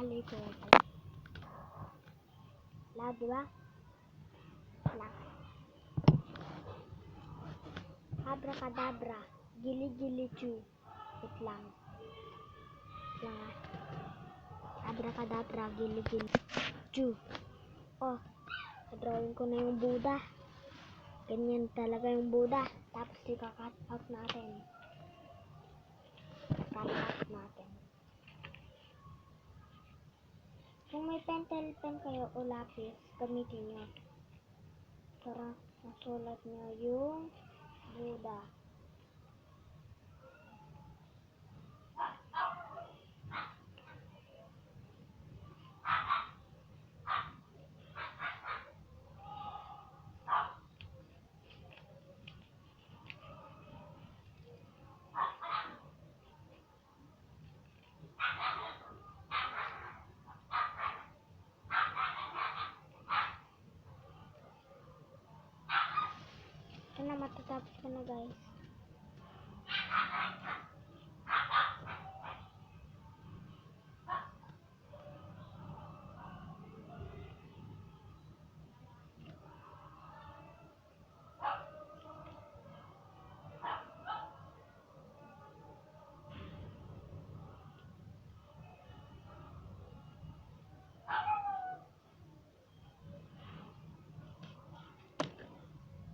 nakaligo. La, diba? La. Abracadabra. Gili-gili chew. Wait lang. Abracadabra. Gili-gili chew. Oh, drawing ko na yung Buddha. Ganyan talaga yung Buddha. Tapos ika-cut out natin. Cut out natin. Kung may pentel pen kayo o lapis, gamitin nyo. Para masulat nyo yung Buddha. Ito na, matatapos ko na guys.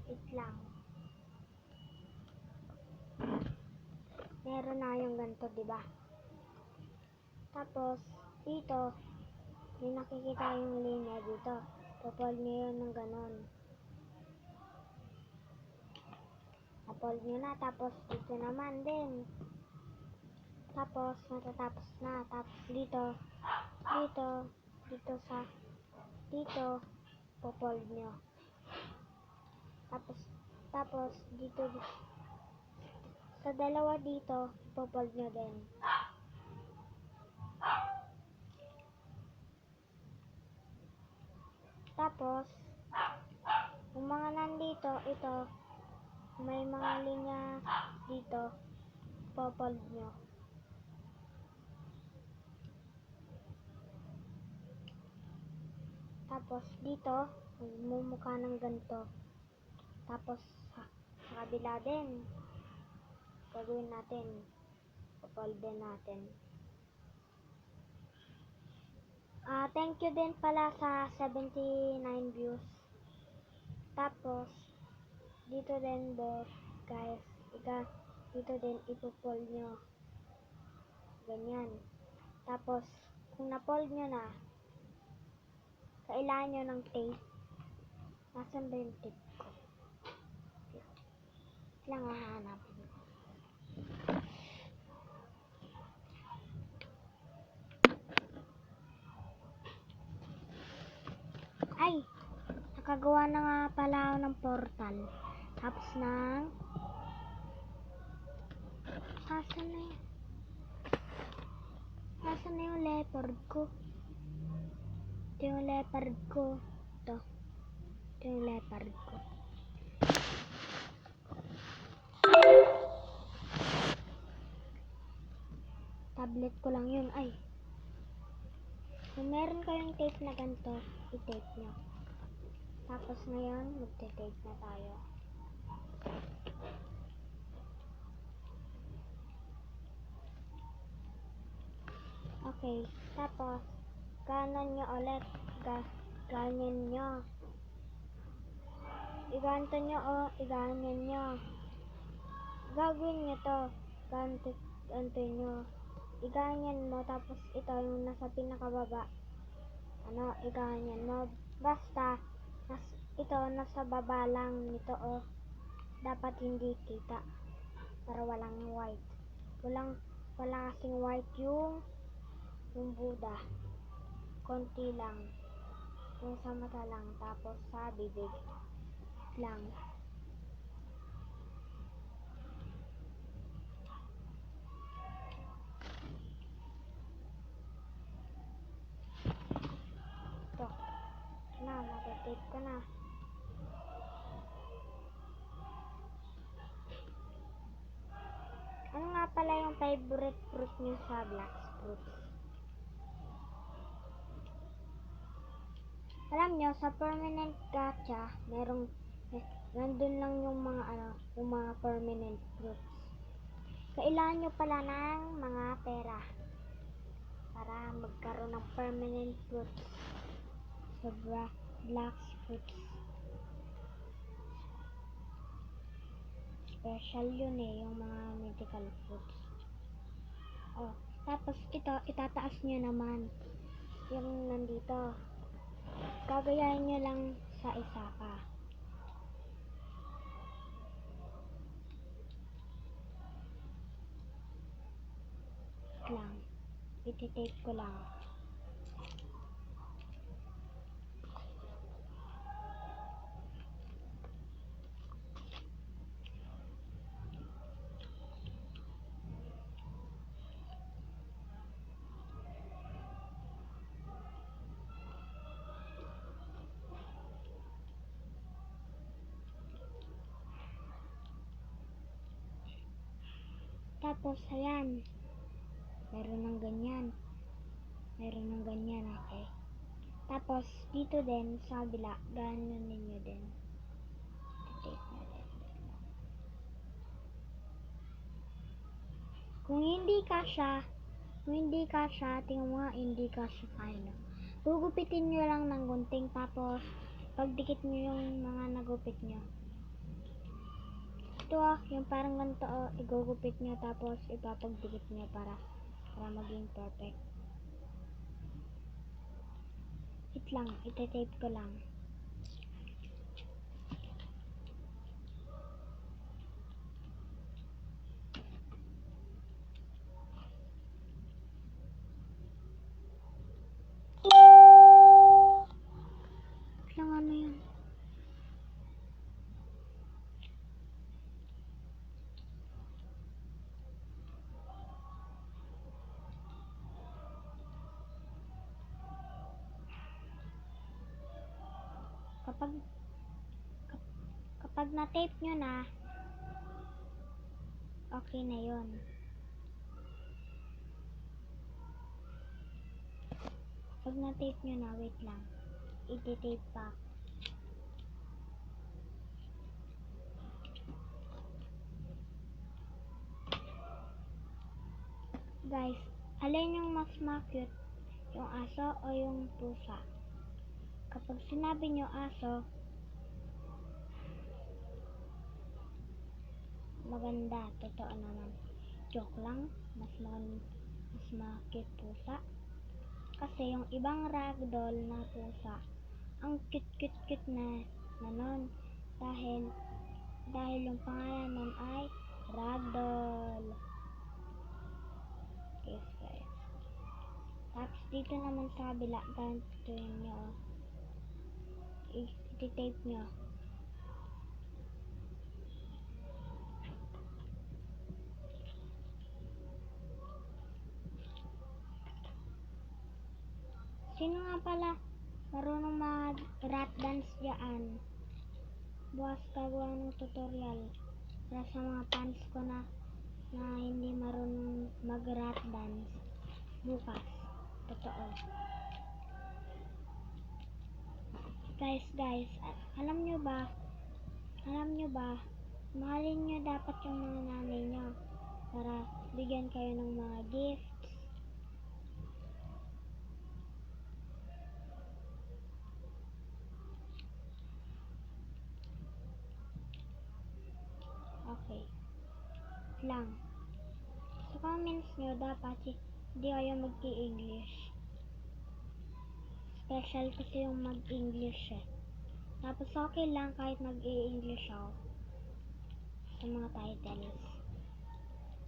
Wait lang. Meron na yung ganito, diba? Tapos, dito, may nakikita yung linya dito. Papold nyo yun ng ganon. Papold nyo na, tapos dito naman din. Tapos, matatapos na. Tapos dito, dito, papold nyo. Tapos, dito, sa dalawa dito, papold nyo din. Tapos, yung mga nandito, ito, may mga linya dito, papold nyo. Tapos, dito, magmumukha ng ganito. Tapos, sa kabila din, gagawin natin, papold din natin. Thank you din pala sa 79 views. Tapos, dito din guys, dito din ipopold nyo. Ganyan. Tapos, kung napold nyo na, kailangan nyo ng tape. Nasaan ba yung tape ko? Lang hahanapin ko. Ay! Nakagawa na nga pala ako ng portal. Tapos ng... Asan na yun? Asan na yung leopard ko? Ito yung leopard ko. Ito yung leopard ko. Tablet ko lang yun. Ay. Kung meron kayong tape na ganito, i-tape nyo. Tapos ngayon, magte-tape na tayo. Okay. Tapos, ganon nyo ulit. Ganyan nyo. Iganto nyo o iganyan nyo. Gagawin nyo to. Ganto nyo. Iganyan mo. Tapos ito yung nasa pinakababa. Iganyan mo. Basta, ito nasa baba lang nito o. Dapat hindi kita. Para walang white. Wala kasing white yung Buddha. Konti lang. Yung sa mata lang. Tapos sa bibig lang. Ito. Matatape ko na. Ano nga pala yung favorite fruit nyo sa Black Fruit? Alam nyo, sa permanent gacha, nandun lang yung mga yung mga permanent fruits. Kailangan nyo pala ng mga pera para magkaroon ng permanent fruits. Black fruits. Special yun yung mga medical fruits. Tapos ito, itataas nyo naman yung nandito. Gagayahin nyo lang sa isa pa. Lang. Iti-tape ko lang. Tapos, ayan. Meron ng ganyan. Okay. Tapos, dito din, sa kabila, gano'n ninyo din. Tape na din. Kung hindi kasya, tingnan mo nga, hindi kasya kayo. Gugupitin nyo lang ng gunting, tapos, pagdikit nyo yung mga nagupit nyo. Ito yung parang ganito, igugupit nyo, tapos, ipapagdikit nyo para maging perfect. Wait lang, iti-tape ko lang. Ano yun? Kapag na-tape nyo na, okay na yun. Pag na-tape nyo na, wait lang. Iti-tape pa. Guys, alin yung mas ma-cute? Yung aso o yung pusa? Kapag sinabi nyo aso, maganda, totoo naman. Joke lang, mas ma-cute pusa. Kasi yung ibang ragdoll na pusa, ang cute na nun. Dahil yung pangalan nun ay ragdoll. Okay, guys. Tapos dito naman sa kabila, ganito nyo. I-tape nyo. Sino nga pala marunong mag-rat dance dyan? Bukas gagawa ng tutorial para sa mga fans ko na hindi marunong mag-rat dance. Bukas. Totoo. Guys, alam nyo ba, mahalin nyo dapat yung mga nanay nyo para bigyan kayo ng mga gifts. Okay. Lang. Sa comments nyo, dapat hindi kayo mag-i-English. Special kasi yung mag-English Tapos okay lang kahit mag-i-English ako sa mga titles.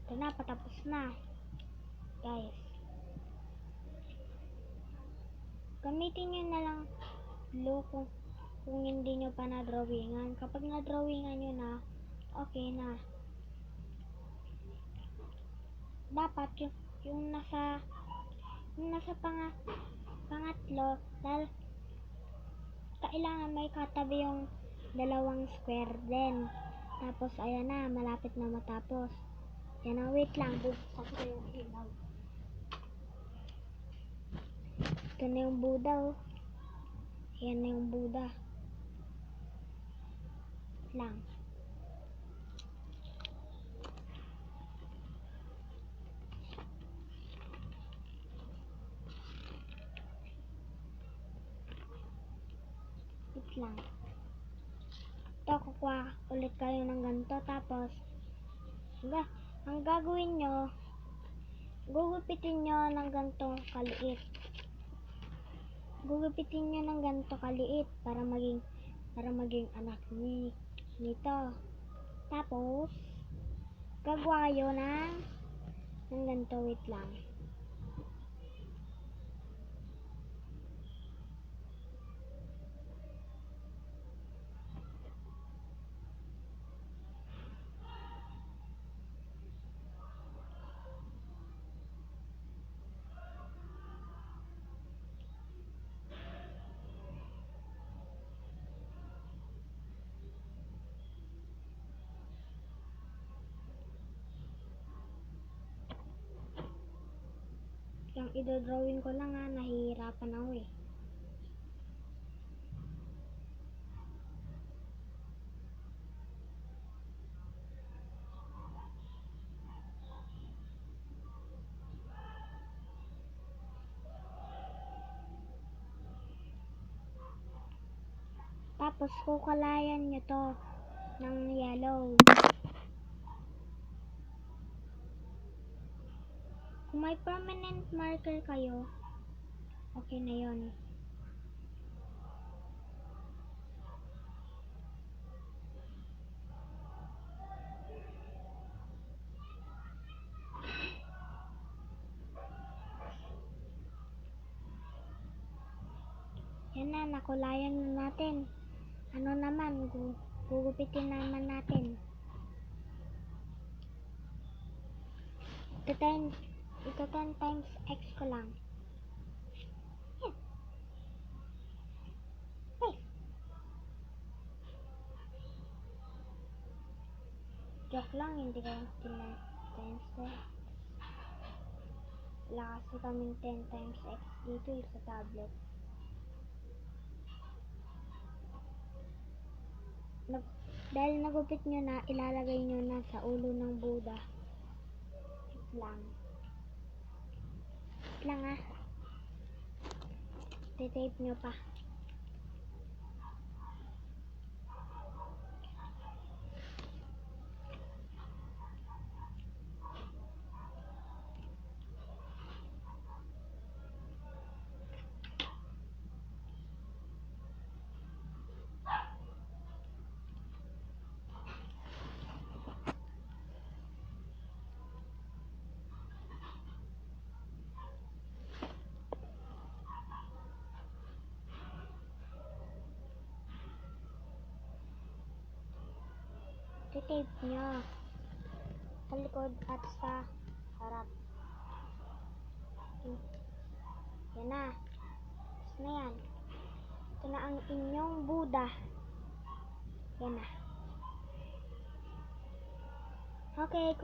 Ito na, patapos na. Guys. Gamitin nyo na lang blue kung hindi nyo pa na-drawingan. Kapag na-drawingan nyo na, okay na. Dapat yung nasa pangatlo, dahil kailangan may katabi yung dalawang square din. Tapos ayan na, malapit na matapos. Yan na, wait lang, bubuksan ko yung ilaw. Ito na yung Buddha. Yan na yung Buddha. Lang. Wait lang. Ito, kukuha ulit kayo ng ganito. Tapos, ang gagawin nyo, gugupitin nyo ng ganito kaliit. Gugupitin nyo ng ganito kaliit para maging anak nito. Tapos, gagawa kayo ng ganito. Wait lang. Yung idodrawing ko lang nahihirapan ako eh. Tapos kukulayan nyo to ng yellow. Kung may permanent marker kayo, okay na yon. Yan na, nakulayan na natin. Ano naman, gugupitin naman natin. Ito 10 times x ko lang. Yan. Hey. Joke lang, hindi ko times x. Wala kasi kaming 10 times x dito sa tablet. Dahil nagupit nyo na, ilalagay nyo na sa ulo ng Buddha. Wait lang. Wait lang Titape nyo pa. Titape nyo sa likod at sa harap. Yan na. Tapos na yan. Ito na ang inyong Buddha. Yan na. Okay,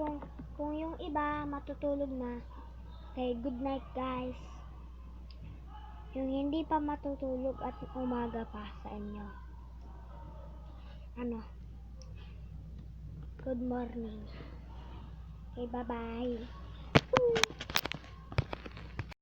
kung yung iba matutulog na, okay, good night guys. Yung hindi pa matutulog at umaga pa sa inyo, good morning. Okay, bye-bye.